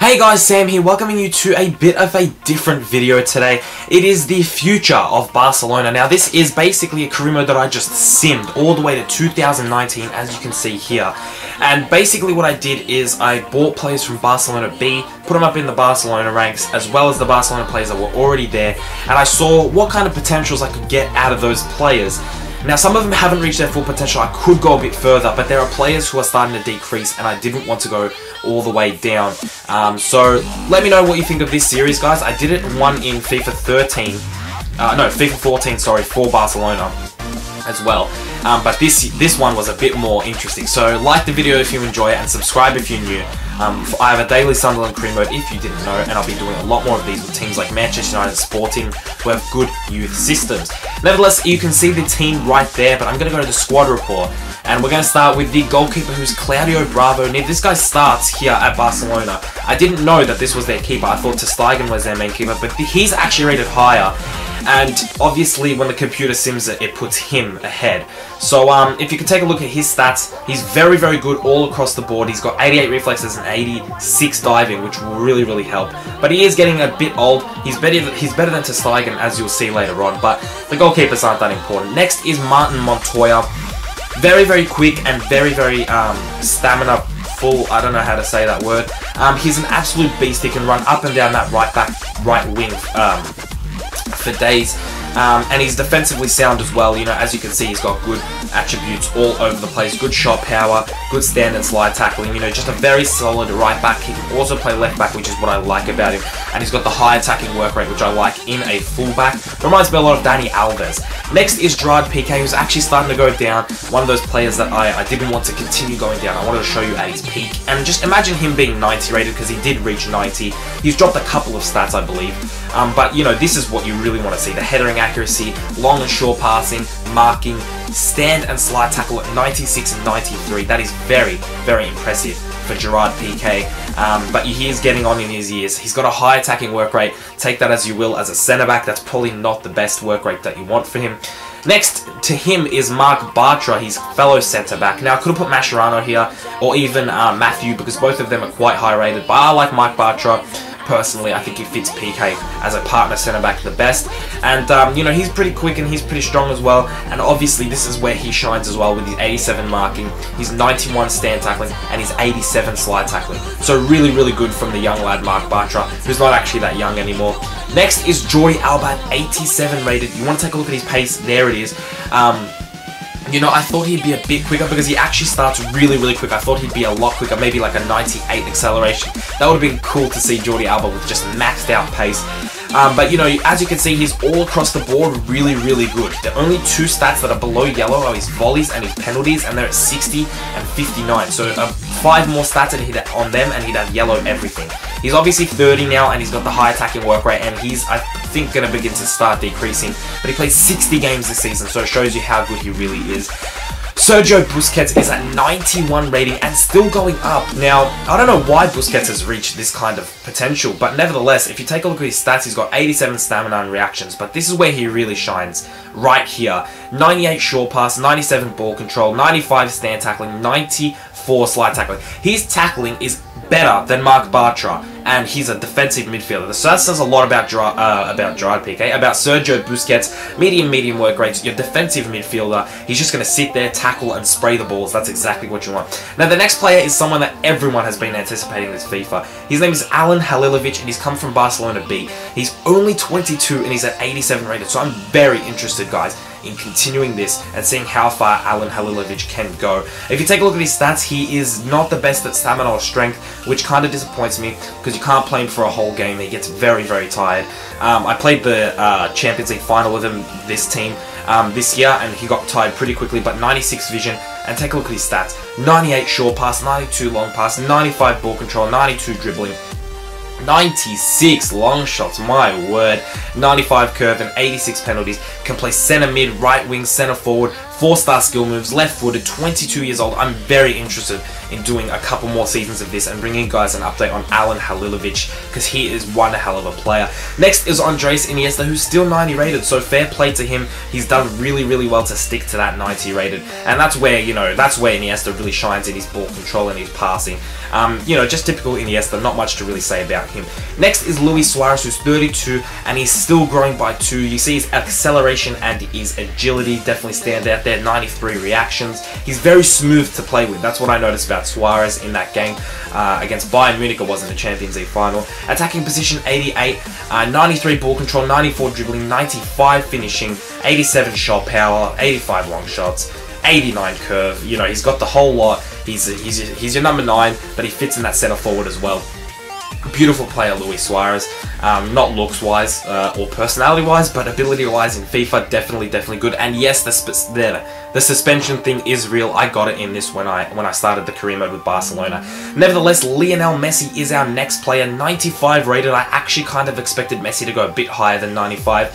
Hey guys, Sam here, welcoming you to a bit of a different video today. It is the future of Barcelona. Now this is basically a career mode that I just simmed all the way to 2019, as you can see here. And basically what I did is I bought players from Barcelona B, put them up in the Barcelona ranks, as well as the Barcelona players that were already there, and I saw what kind of potentials I could get out of those players. Now some of them haven't reached their full potential. I could go a bit further, but there are players who are starting to decrease and I didn't want to go all the way down. So let me know what you think of this series, guys. I did it one in FIFA 13, FIFA 14, sorry, for Barcelona as well. But this one was a bit more interesting. So like the video if you enjoy it and subscribe if you're new. I have a daily Sunderland career mode if you didn't know, and I'll be doing a lot more of these with teams like Manchester United, Sporting, who have good youth systems. Nevertheless, you can see the team right there, but I'm going to go to the squad report, and we're going to start with the goalkeeper, who's Claudio Bravo. Now, this guy starts here at Barcelona. I didn't know that this was their keeper. I thought ter Stegen was their main keeper, but he's actually rated higher. And obviously when the computer sims it, it puts him ahead. So if you can take a look at his stats, he's very, very good all across the board. He's got 88 reflexes and 86 diving, which will really, really help. But he is getting a bit old. He's better than ter Stegen, as you'll see later on. But the goalkeepers aren't that important. Next is Martin Montoya. Very, very quick and very, very stamina full. I don't know how to say that word. He's an absolute beast. He can run up and down that right wing for days, and he's defensively sound as well. You know, as you can see, he's got good attributes all over the place. Good shot power, good stand and slide tackling. You know, just a very solid right back. He can also play left back, which is what I like about him. And he's got the high attacking work rate, which I like in a fullback. Reminds me a lot of Dani Alves. Next is Gerard Piqué, who's actually starting to go down. One of those players that I didn't want to continue going down. I wanted to show you at his peak. And just imagine him being 90 rated, because he did reach 90. He's dropped a couple of stats, I believe. But, you know, this is what you really want to see. The headering accuracy, long and short passing, marking, stand and slide tackle at 96 and 93. That is very, very impressive for Gerard Piqué. But he is getting on in his years. He's got a high attacking work rate. Take that as you will. As a centre-back, that's probably not the best work rate that you want for him. Next to him is Marc Bartra, his fellow centre-back. Now, I could have put Mascherano here, or even Matthew, because both of them are quite high rated, but I like Marc Bartra. Personally, I think he fits Piqué as a partner centre-back the best. And, you know, he's pretty quick and he's pretty strong as well. And obviously, this is where he shines as well with his 87 marking, his 91 stand tackling, and his 87 slide tackling. So really, really good from the young lad, Marc Bartra, who's not actually that young anymore. Next is Jordi Alba, 87 rated. You want to take a look at his pace? There it is. You know, I thought he'd be a bit quicker because he actually starts really, really quick. I thought he'd be a lot quicker, maybe like a 98 acceleration. That would have been cool to see Jordi Alba with just maxed out pace. But, you know, as you can see, he's all across the board really, really good. The only two stats that are below yellow are his volleys and his penalties, and they're at 60 and 59. So 5 more stats and he'd on them, and he'd have yellow everything. He's obviously 30 now, and he's got the high attacking work rate, and he's, I think, going to begin to start decreasing. But he played 60 games this season, so it shows you how good he really is. Sergio Busquets is at 91 rating and still going up. Now, I don't know why Busquets has reached this kind of potential, but nevertheless, if you take a look at his stats, he's got 87 stamina and reactions, but this is where he really shines, right here. 98 short pass, 97 ball control, 95 stand tackling, 94 slide tackling. His tackling is better than Marc Bartra, and he's a defensive midfielder. So that says a lot about Gerard Piqué, about Sergio Busquets. Medium work rates, your defensive midfielder. He's just going to sit there, tackle, and spray the balls. That's exactly what you want. Now, the next player is someone that everyone has been anticipating this FIFA. His name is Alen Halilovic, and he's come from Barcelona B. He's only 22, and he's at 87 rated, so I'm very interested, guys, in continuing this and seeing how far Alen Halilovic can go. If you take a look at his stats, he is not the best at stamina or strength, which kind of disappoints me because you can't play him for a whole game. He gets very, very tired. I played the Champions League final with him, this team, this year, and he got tired pretty quickly, but 96 vision. And take a look at his stats. 98 short pass, 92 long pass, 95 ball control, 92 dribbling, 96 long shots, my word, 95 curve and 86 penalties. Can play centre mid, right wing, centre forward, 4-star skill moves, left-footed, 22 years old. I'm very interested in doing a couple more seasons of this and bringing you guys an update on Alen Halilovic, because he is one hell of a player. Next is Andres Iniesta, who's still 90 rated, so fair play to him. He's done really, really well to stick to that 90 rated, and that's where, you know, that's where Iniesta really shines in his ball control and his passing. You know, just typical Iniesta, not much to really say about him. Next is Luis Suarez, who's 32, and he's still growing by 2. You see his acceleration and his agility definitely stand out there, 93 reactions. He's very smooth to play with. That's what I noticed about Suarez in that game against Bayern Munich. It wasn't the Champions League final. Attacking position 88, 93 ball control, 94 dribbling, 95 finishing, 87 shot power, 85 long shots, 89 curve. You know, he's got the whole lot. He's your number 9, but he fits in that centre forward as well. Beautiful player, Luis Suarez. Not looks-wise or personality-wise, but ability-wise in FIFA, definitely good. And yes, the suspension thing is real. I got it in this when I started the career mode with Barcelona. Nevertheless, Lionel Messi is our next player, 95 rated. I actually kind of expected Messi to go a bit higher than 95,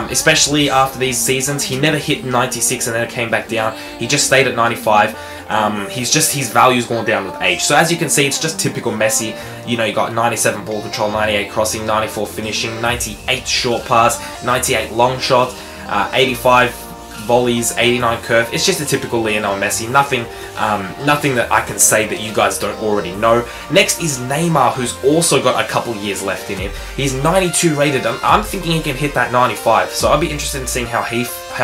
especially after these seasons. He never hit 96 and then it came back down. He just stayed at 95. His value's gone down with age. So as you can see, it's just typical Messi. You know, you got 97 ball control, 98 crossing, 94 finishing, 98 short pass, 98 long shot, 85 volleys, 89 curve. It's just a typical Lionel Messi. Nothing that I can say that you guys don't already know. Next is Neymar, who's also got a couple years left in him. He's 92 rated. I'm thinking he can hit that 95. So I'll be interested in seeing how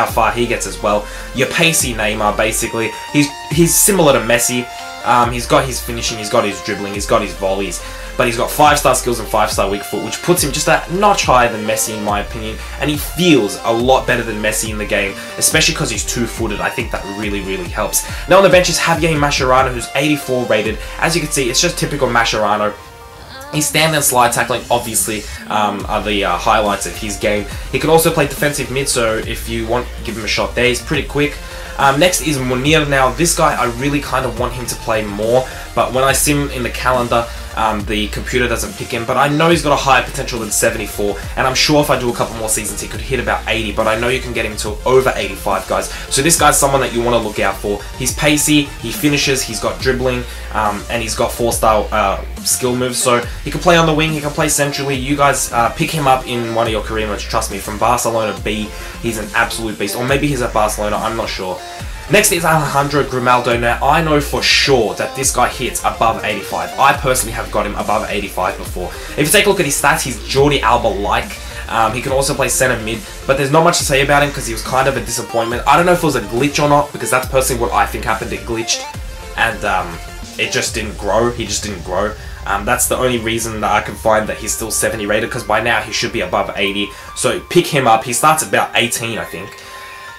far he gets as well. Your pacey Neymar, basically. He's similar to Messi. He's got his finishing, he's got his dribbling, he's got his volleys, but he's got 5-star skills and 5-star weak foot, which puts him just a notch higher than Messi in my opinion, and he feels a lot better than Messi in the game, especially because he's 2-footed. I think that really helps. Now on the bench is Javier Mascherano, who's 84 rated. As you can see, it's just typical Mascherano. His stand and slide tackling, obviously, are the highlights of his game. He can also play defensive mid, so if you want, give him a shot there. He's pretty quick. Next is Munir. Now, this guy, I really kind of want him to play more, but when I see him in the calendar, the computer doesn't pick him, but I know he's got a higher potential than 74, and I'm sure if I do a couple more seasons, he could hit about 80, but I know you can get him to over 85, guys. So this guy's someone that you want to look out for. He's pacey, he finishes, he's got dribbling, and he's got 4-star skill moves, so he can play on the wing, he can play centrally. You guys pick him up in one of your career modes, trust me. From Barcelona B, he's an absolute beast, or maybe he's at Barcelona, I'm not sure. Next is Alejandro Grimaldo. Now, I know for sure that this guy hits above 85. I personally have got him above 85 before. If you take a look at his stats, he's Jordi Alba-like. He can also play center mid, but there's not much to say about him because he was kind of a disappointment. I don't know if it was a glitch or not, because that's personally what I think happened. It glitched, and it just didn't grow. He just didn't grow. That's the only reason that I can find that he's still 70 rated, because by now he should be above 80. So pick him up. He starts at about 18, I think.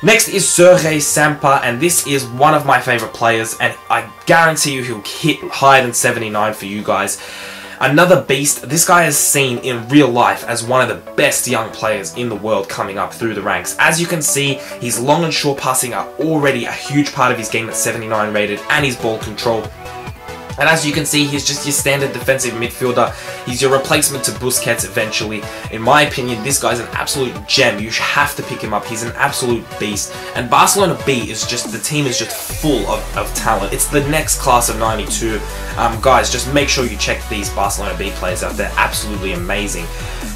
Next is Sergei Sampa, and this is one of my favorite players, and I guarantee you he'll hit higher than 79 for you guys. Another beast. This guy is seen in real life as one of the best young players in the world coming up through the ranks. As you can see, his long and short passing are already a huge part of his game at 79 rated, and his ball control. And as you can see, he's just your standard defensive midfielder. He's your replacement to Busquets eventually. In my opinion, this guy's an absolute gem. You have to pick him up. He's an absolute beast. And Barcelona B is just, the team is just full of talent. It's the next class of 92. Guys, just make sure you check these Barcelona B players out. They're absolutely amazing.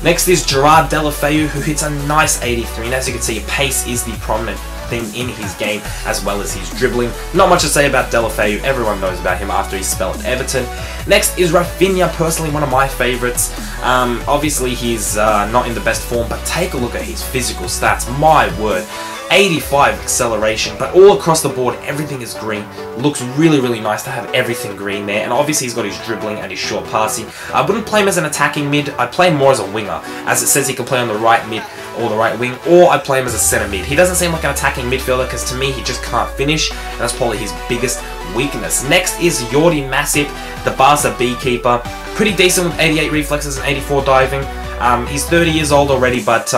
Next is Gerard Deulofeu, who hits a nice 83. And as you can see, pace is the prominent thing in his game, as well as his dribbling. Not much to say about Deulofeu. Everyone knows about him after his spell at Everton. Next is Rafinha, personally one of my favourites. Obviously he's not in the best form, but take a look at his physical stats. My word. 85 acceleration, but all across the board, everything is green. Looks really nice to have everything green there, and obviously he's got his dribbling and his short passing. I wouldn't play him as an attacking mid, I'd play him more as a winger, as it says he can play on the right mid or the right wing, or I'd play him as a centre mid. He doesn't seem like an attacking midfielder, because to me he just can't finish, and that's probably his biggest weakness. Next is Jordi Masip, the Barca B keeper. Pretty decent with 88 reflexes and 84 diving. He's 30 years old already, but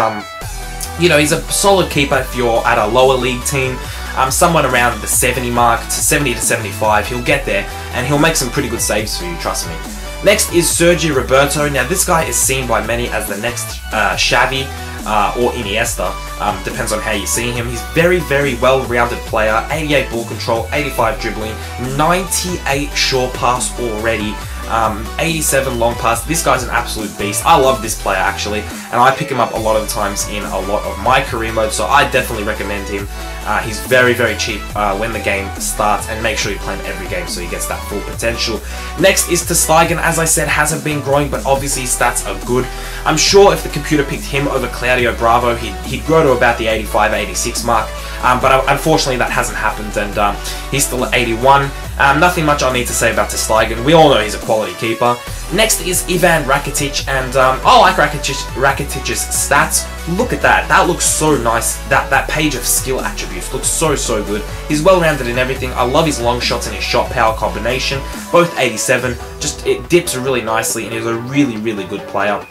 you know, he's a solid keeper if you're at a lower league team. Somewhere around the 70 mark, to 70 to 75, he'll get there, and he'll make some pretty good saves for you, trust me. Next is Sergi Roberto. Now, this guy is seen by many as the next Xavi. or Iniesta, depends on how you see him. He's very, very well-rounded player, 88 ball control, 85 dribbling, 98 short pass already, 87 long pass. This guy's an absolute beast. I love this player actually, and I pick him up a lot of the times in a lot of my career modes, so I definitely recommend him. He's very, very cheap when the game starts, and make sure you play him every game so he gets that full potential. Next is ter Stegen. As I said, hasn't been growing, but obviously his stats are good. I'm sure if the computer picked him over Claudio Bravo, he'd grow to about the 85, 86 mark, but unfortunately that hasn't happened, and he's still at 81. Nothing much I need to say about ter Stegen. We all know he's a quality keeper. Next is Ivan Rakitic, and I like Rakitic's stats. Look at that. That looks so nice. That page of skill attributes looks so good. He's well-rounded in everything. I love his long shots and his shot power combination. Both 87. Just, it dips really nicely, and he's a really, really good player.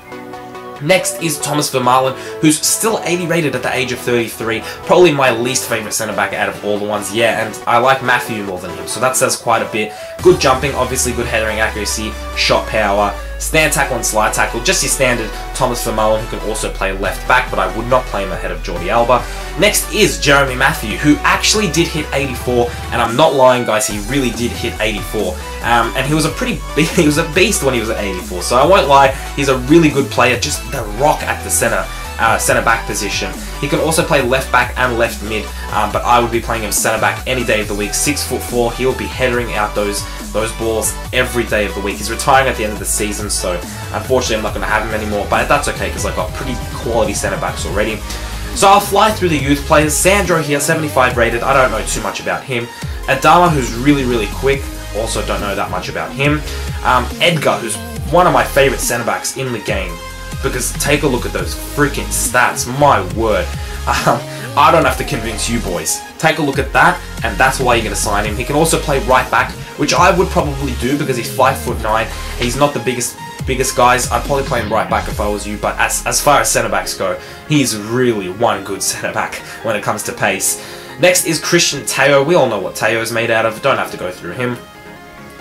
Next is Thomas Vermaelen, who's still 80 rated at the age of 33. Probably my least favourite centre-back out of all the ones, yeah, and I like Matthew more than him, so that says quite a bit. Good jumping, obviously good headering accuracy, shot power, stand tackle and slide tackle, just your standard Thomas Vermaelen, who can also play left back, but I would not play him ahead of Jordi Alba. Next is Jeremy Matthew, who actually did hit 84, and I'm not lying guys, he really did hit 84. And he was he was a beast when he was at 84, so I won't lie, he's a really good player, just the rock at the centre back position. He can also play left back and left mid, but I would be playing him centre back any day of the week. 6'4", he'll be headering out those balls every day of the week. He's retiring at the end of the season, so unfortunately I'm not going to have him anymore, but that's okay because I've got pretty quality centre backs already. So I'll fly through the youth players. Sandro here, 75 rated, I don't know too much about him. Adama, who's really, really quick, also don't know that much about him. Edgar, who's one of my favourite centre backs in the game, because take a look at those freaking stats, my word. I don't have to convince you boys. Take a look at that, and that's why you're going to sign him. He can also play right back, which I would probably do because he's 5'9". He's not the biggest guys. I'd probably play him right back if I was you, but as far as centre backs go, he's really one good centre back when it comes to pace. Next is Christian Teo. We all know what Teo is made out of. Don't have to go through him.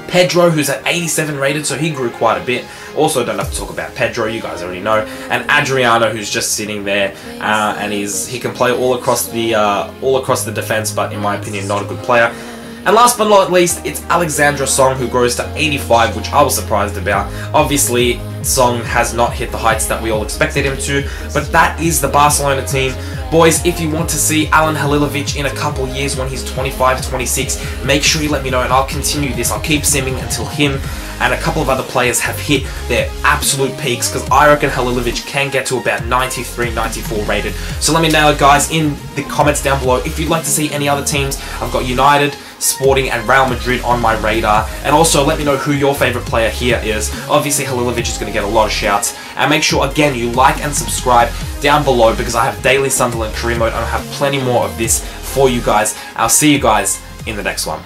Pedro, who's at 87 rated, so he grew quite a bit. Also, don't have to talk about Pedro, you guys already know. And Adriano, who's just sitting there, and he can play all across the defense, but in my opinion, not a good player. And last but not least, it's Alexandre Song, who grows to 85, which I was surprised about. Obviously, Song has not hit the heights that we all expected him to, but that is the Barcelona team. Boys, if you want to see Alen Halilovic in a couple years when he's 25, 26, make sure you let me know and I'll continue this. I'll keep simming until him and a couple of other players have hit their absolute peaks, because I reckon Halilovic can get to about 93, 94 rated. So let me know, guys, in the comments down below if you'd like to see any other teams. I've got United, Sporting and Real Madrid on my radar, and also let me know who your favourite player here is. Obviously Halilovic is going to get a lot of shouts, and make sure again you like and subscribe down below because I have daily Sunderland career mode and I have plenty more of this for you guys. I'll see you guys in the next one.